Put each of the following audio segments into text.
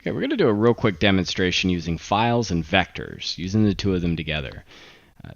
Okay, we're going to do a real quick demonstration using files and vectors, using the two of them together.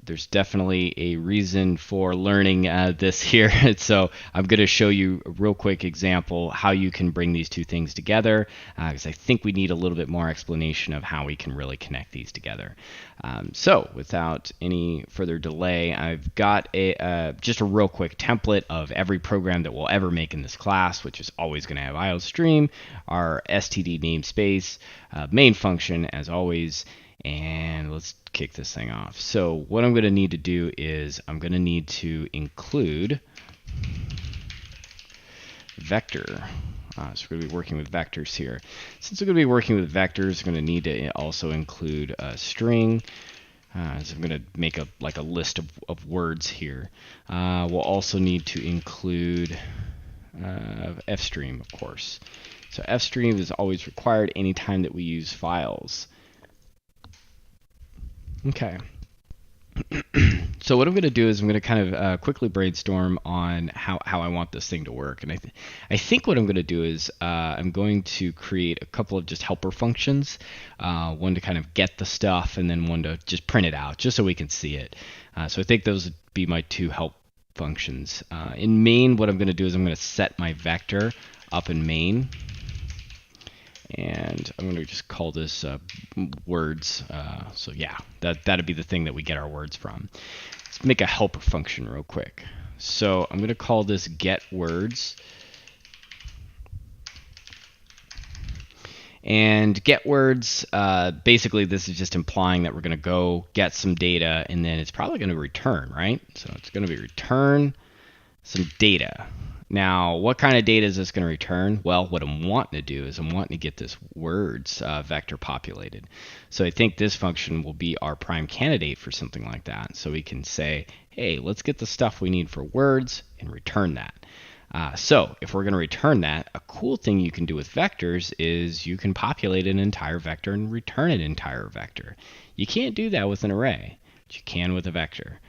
There's definitely a reason for learning this here. So I'm going to show you a real quick example how you can bring these two things together, because I think we need a little bit more explanation of how we can really connect these together. So without any further delay, I've got just a real quick template of every program that we'll ever make in this class, which is always going to have IOStream, our std namespace, main function as always, and let's kick this thing off. So what I'm going to need to do is I'm going to need to include vector. So we're going to be working with vectors here. Since we're going to be working with vectors, I'm going to need to also include a string. So I'm going to make a list of words here. We'll also need to include fstream, of course. So fstream is always required anytime that we use files. Okay. So what I'm going to do is I'm going to kind of quickly brainstorm on how I want this thing to work. And I think what I'm going to do is I'm going to create a couple of just helper functions, one to kind of get the stuff and then one to just print it out just so we can see it. So I think those would be my two help functions. In main, what I'm going to do is I'm going to set my vector up in main. And I'm going to just call this words. So yeah, that'd be the thing that we get our words from. Let's make a helper function real quick. So I'm going to call this get words. And get words, basically this is just implying that we're going to go get some data and then it's probably going to return, right? So it's going to be return some data. Now, what kind of data is this going to return? Well, what I'm wanting to do is I'm wanting to get this words vector populated. So I think this function will be our prime candidate for something like that. So we can say, hey, let's get the stuff we need for words and return that. So if we're going to return that, a cool thing you can do with vectors is you can populate an entire vector and return an entire vector. You can't do that with an array, but you can with a vector.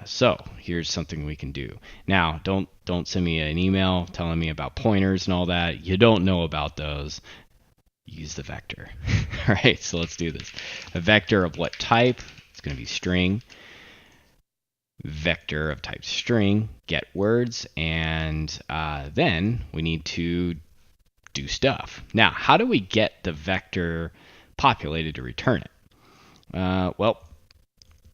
So here's something we can do. Now, don't send me an email telling me about pointers and all that. You don't know about those. Use the vector. All right, so let's do this. A vector of what type? It's going to be string. Vector of type string, get words, and then we need to do stuff. Now, how do we get the vector populated to return it? Well,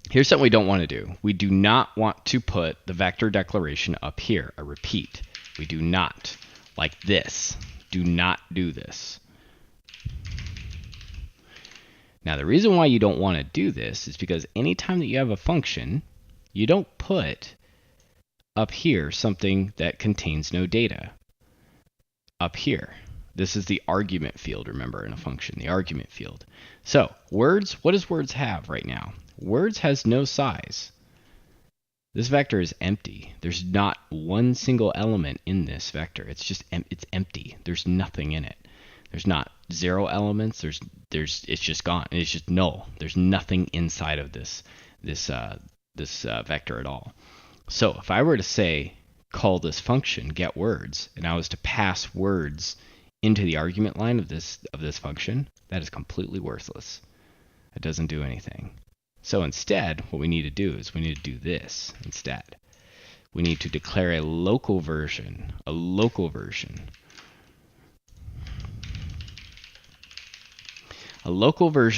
here's something we don't want to do. We do not want to put the vector declaration up here. I repeat, we do not. Like this. Do not do this. Now, the reason why you don't want to do this is because anytime that you have a function, you don't put up here something that contains no data. Up here. This is the argument field, remember, in a function, the argument field. So, words, what does words have right now? Words has no size. This vector is empty. There's not one single element in this vector. It's just it's empty. There's nothing in it. There's not 0 elements. It's just gone. It's just null. There's nothing inside of this vector at all. So if I were to say call this function get words, and I was to pass words into the argument line of this function, that is completely worthless. It doesn't do anything. So instead, what we need to do is we need to do this instead. We need to declare a local version. A local version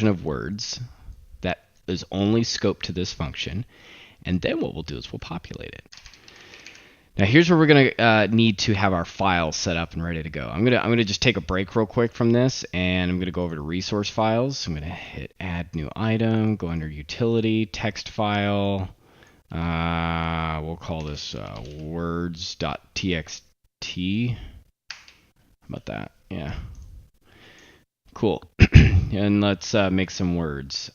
of words that is only scoped to this function. And then what we'll do is we'll populate it. Now here's where we're going to need to have our file set up and ready to go. I'm gonna just take a break real quick from this, and I'm going to go over to resource files. I'm going to hit add new item, go under utility, text file. We'll call this words.txt. How about that? Yeah. Cool. And let's make some words.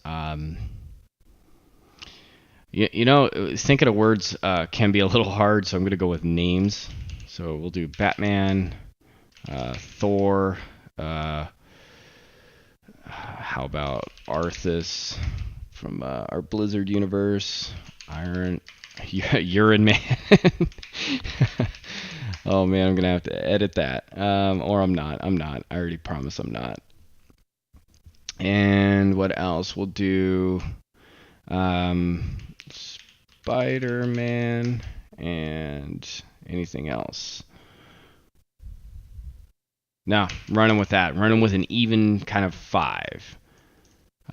You know, thinking of words can be a little hard, so I'm going to go with names. So we'll do Batman, Thor, how about Arthas from our Blizzard universe, Urine Man. Oh man, I'm going to have to edit that. Or I'm not. I already promised I'm not. And what else? We'll do Spider-Man and anything else. No, running with that. Running with an even kind of 5.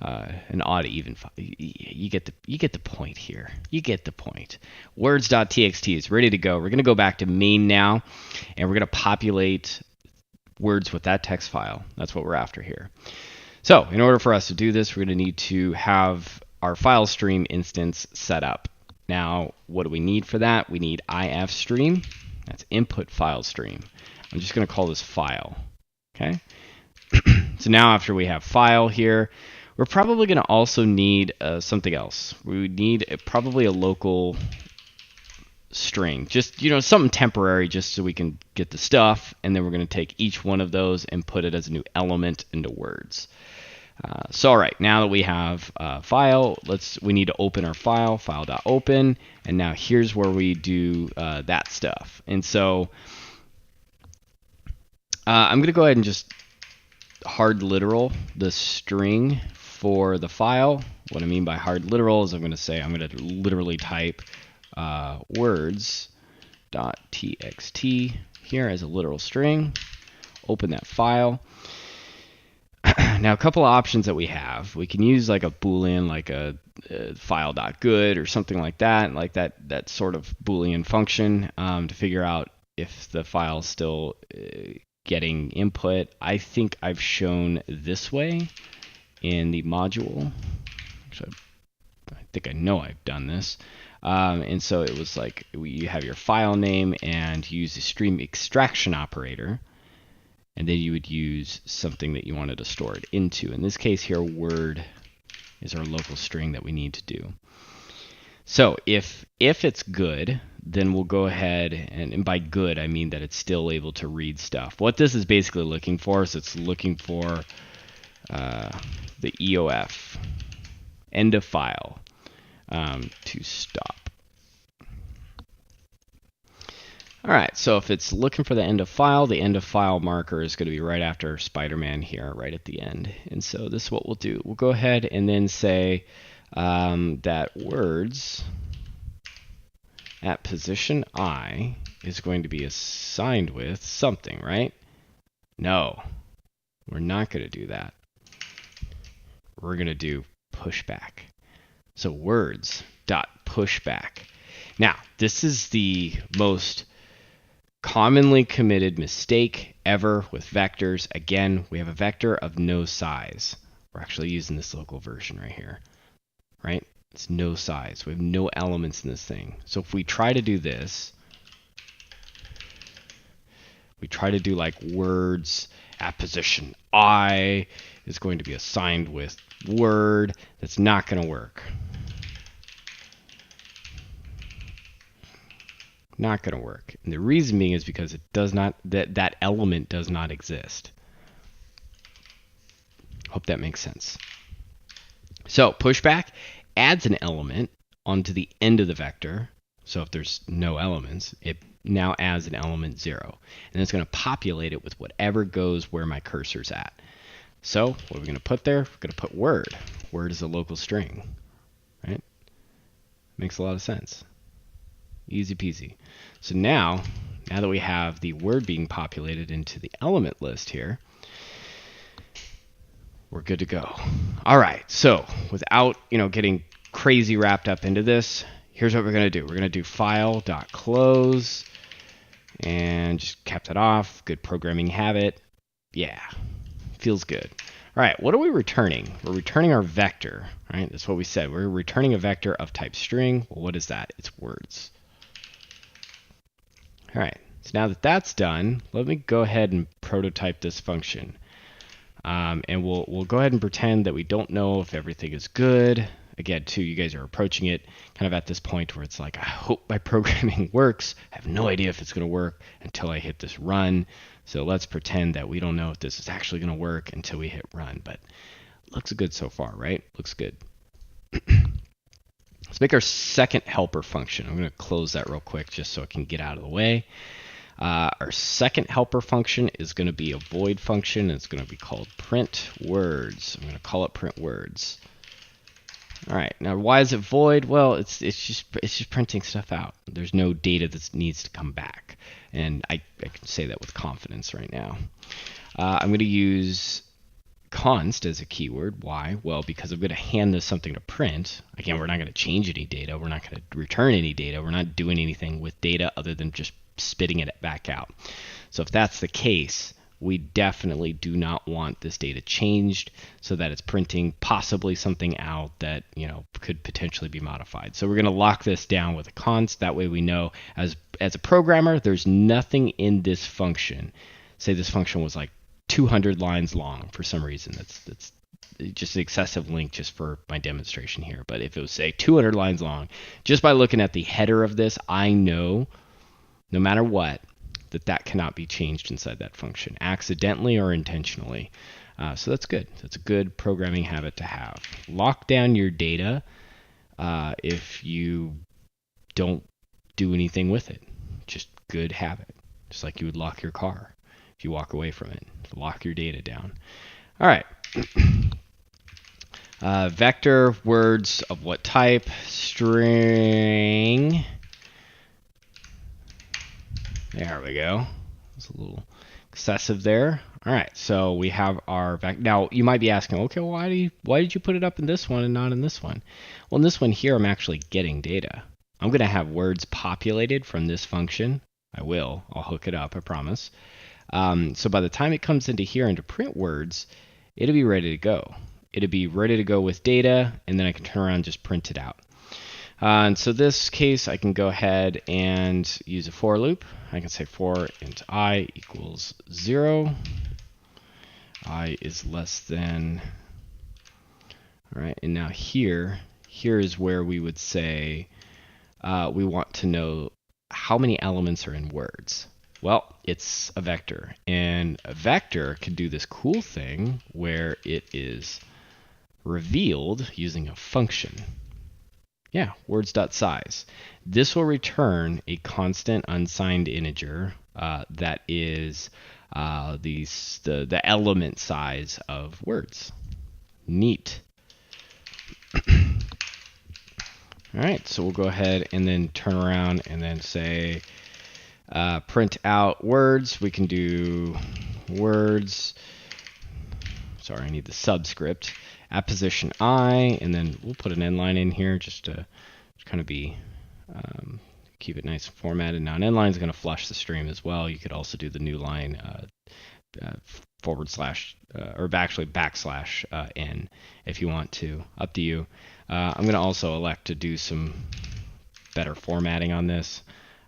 An odd even 5. You get the point here. You get the point. Words.txt is ready to go. We're going to go back to main now, and we're going to populate words with that text file. That's what we're after here. So in order for us to do this, we're going to need to have our file stream instance set up. Now, what do we need for that? We need ifstream. That's input file stream. I'm just going to call this file. Okay. So now after we have file here, we're probably going to also need something else. We would need probably a local string, just something temporary, just so we can get the stuff, and then we're going to take each one of those and put it as a new element into words. So all right, now that we have file, we need to open our file, file.open, and now here's where we do that stuff. And so I'm going to go ahead and just hard literal the string for the file. What I mean by hard literal is I'm going to literally type words.txt here as a literal string, open that file. Now, a couple of options that we have. We can use like a Boolean, like a file.good or something like that sort of Boolean function to figure out if the file is still getting input. I think I've shown this way in the module. Actually, I think I know I've done this. And so it was like you have your file name and use the stream extraction operator. And then you would use something that you wanted to store it into. In this case here, word is our local string that we need to do. So if it's good, then we'll go ahead, and by good, I mean that it's still able to read stuff. What this is basically looking for is it's looking for the EOF, end of file, to stop. All right, so if it's looking for the end of file marker is going to be right after Spider-Man here, right at the end. And so this is what we'll do. We'll go ahead and then say that words at position I is going to be assigned with something, right? No, we're not going to do that. We're going to do pushback. So words dot pushback. Now, this is the most commonly committed mistake ever with vectors. Again, we have a vector of no size. We're actually using this local version right here, right? It's no size. We have no elements in this thing. So if we try to do this, we try to do like words at position I is going to be assigned with word. That's not going to work. Not going to work. And the reason being is because it does not, that element does not exist. Hope that makes sense. So pushback adds an element onto the end of the vector. So if there's no elements, it now adds an element 0. And it's going to populate it with whatever goes where my cursor's at. So what are we going to put there? We're going to put word. Word is a local string, right? Makes a lot of sense. Easy peasy. So now that we have the word being populated into the element list here, we're good to go. All right, so without getting crazy wrapped up into this, here's what we're going to do. We're going to do file.close and just kept it off. Good programming habit. Yeah, feels good. All right, what are we returning? We're returning our vector, right? That's what we said. We're returning a vector of type string. Well, what is that? It's words. All right, so now that that's done, let me go ahead and prototype this function. And we'll go ahead and pretend that we don't know if everything is good. Again, too, you guys are approaching it kind of at this point where it's like, I hope my programming works. I have no idea if it's going to work until I hit this run. So let's pretend that we don't know if this is actually going to work until we hit run. But looks good so far, right? Looks good. Let's make our second helper function. I'm going to close that real quick just so it can get out of the way. Our second helper function is going to be a void function. It's going to be called print words. I'm going to call it print words. All right, now why is it void? Well, it's just printing stuff out. There's no data that needs to come back, and I can say that with confidence right now. I'm going to use const as a keyword. Why? Well, because I'm going to hand this something to print. Again, we're not going to change any data. We're not going to return any data. We're not doing anything with data other than just spitting it back out. So if that's the case, we definitely do not want this data changed so that it's printing possibly something out that, you know, could potentially be modified. So we're going to lock this down with a const. That way we know as a programmer, there's nothing in this function. Say this function was like 200 lines long for some reason. That's just an excessive length just for my demonstration here. But if it was, say, 200 lines long, just by looking at the header of this, I know no matter what, that cannot be changed inside that function, accidentally or intentionally. So that's good. That's a good programming habit to have. Lock down your data if you don't do anything with it. Just good habit. Just like you would lock your car if you walk away from it. Lock your data down. All right. Vector words of what type? String. There we go. It's a little excessive there. All right, so we have our vector. Now you might be asking, okay, well, why did you put it up in this one and not in this one? Well, in this one here, I'm actually getting data. I'm going to have words populated from this function. I'll hook it up, I promise. So by the time it comes into here into print words, it'll be ready to go. It'll be ready to go with data, and then I can turn around and just print it out. And so this case, I can go ahead and use a for loop. I can say for int I equals 0. I is less than. All right, and now here is where we would say we want to know how many elements are in words. Well, it's a vector, and a vector can do this cool thing where it is revealed using a function. Yeah, words.size. This will return a constant unsigned integer that is the element size of words. Neat. All right, so we'll go ahead and then turn around and then say print out words. We can do words. Sorry, I need the subscript. At position I, and then we'll put an end line in here just to kind of be keep it nice and formatted. Now an end line is going to flush the stream as well. You could also do the new line forward slash or actually backslash n if you want to. Up to you. I'm going to also elect to do some better formatting on this.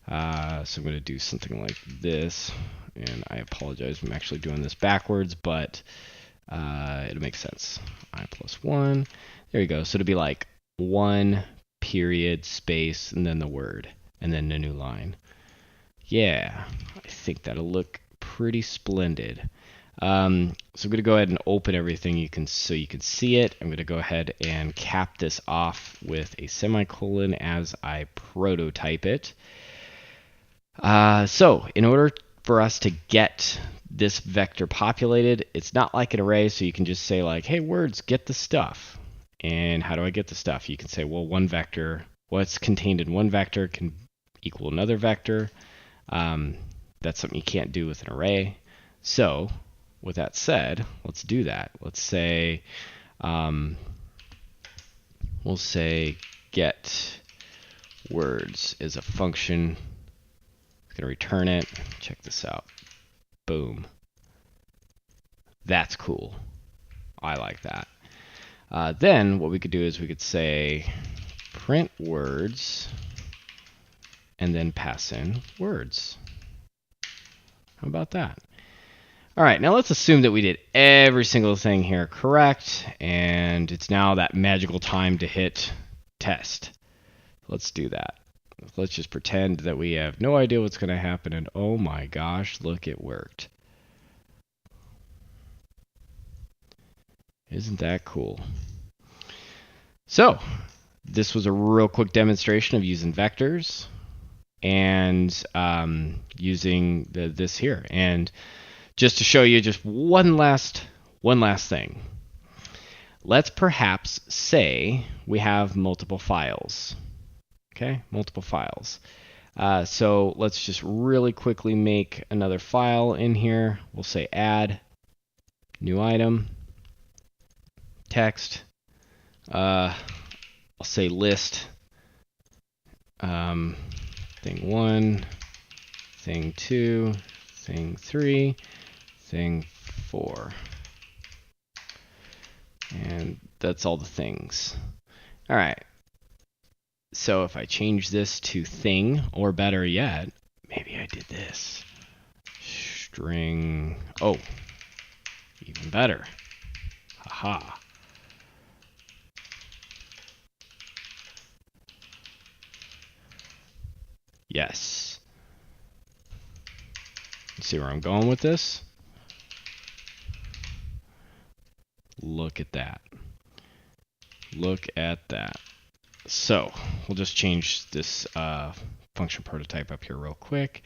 So I'm going to do something like this, and I apologize. I'm actually doing this backwards, but it'll make sense. I plus 1. There you go. So it'll be like 1 period space and then the word and then the new line. Yeah, I think that'll look pretty splendid. So I'm going to go ahead and open everything so you can see it. I'm going to go ahead and cap this off with a semicolon as I prototype it. So in order for us to get this vector populated, it's not like an array, so you can just say like, hey, words, get the stuff. And how do I get the stuff? You can say, well, one vector, what's contained in one vector can equal another vector. That's something you can't do with an array. So with that said, let's do that. Let's say, we'll say get words is a function. It's going to return it. Check this out. Boom. That's cool. I like that. Then what we could do is we could say print words and then pass in words. How about that? All right, now let's assume that we did every single thing here correct, and it's now that magical time to hit test. Let's do that. Let's just pretend that we have no idea what's going to happen, and oh my gosh, look, it worked. Isn't that cool? So, this was a real quick demonstration of using vectors and using this here. And just to show you just one last thing, let's perhaps say we have multiple files. Okay, multiple files. So let's just really quickly make another file in here. We'll say add, new item, text. I'll say list, thing 1, thing 2, thing 3, thing 4. And that's all the things. All right. So if I change this to thing, or better yet, maybe I did this. String, oh, even better. Haha. Yes. See where I'm going with this? Look at that. Look at that. So we'll just change this function prototype up here real quick.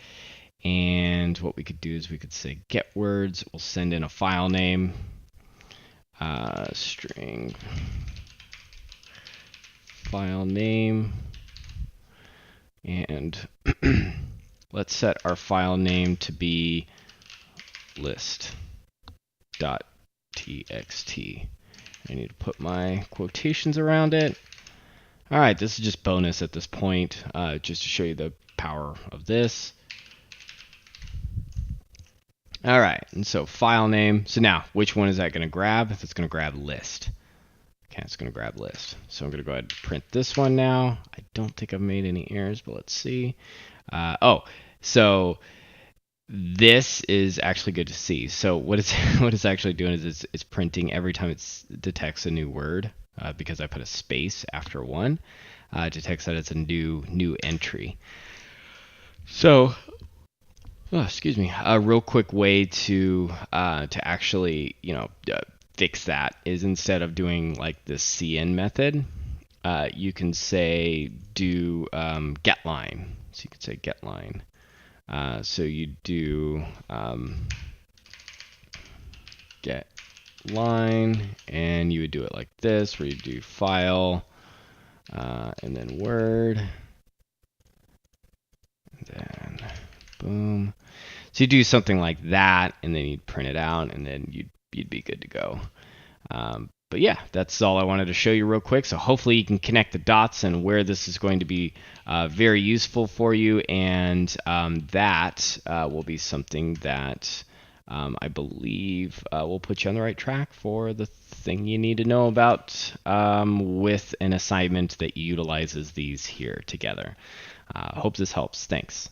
And what we could do is we could say get words. We'll send in a file name, string file name, and let's set our file name to be list.txt. I need to put my quotations around it. All right, this is just bonus at this point, just to show you the power of this. All right, and so file name. So now, which one is that going to grab? If it's going to grab list. Okay, it's going to grab list. So I'm going to go ahead and print this one now. I don't think I've made any errors, but let's see. So this is actually good to see. So what it's actually doing is it's printing every time it detects a new word, because I put a space after one. It detects that it's a new entry. So, excuse me. A real quick way to actually fix that is, instead of doing like the cin method, you can say do get line. So you could say get line. So you do get line, and you would do it like this, where you do file, and then word, and then boom. So you do something like that, and then you'd print it out, and then you'd be good to go. But yeah, that's all I wanted to show you real quick. So hopefully you can connect the dots and where this is going to be very useful for you, and that will be something that I believe will put you on the right track for the thing you need to know about with an assignment that utilizes these here together. Hope this helps. Thanks.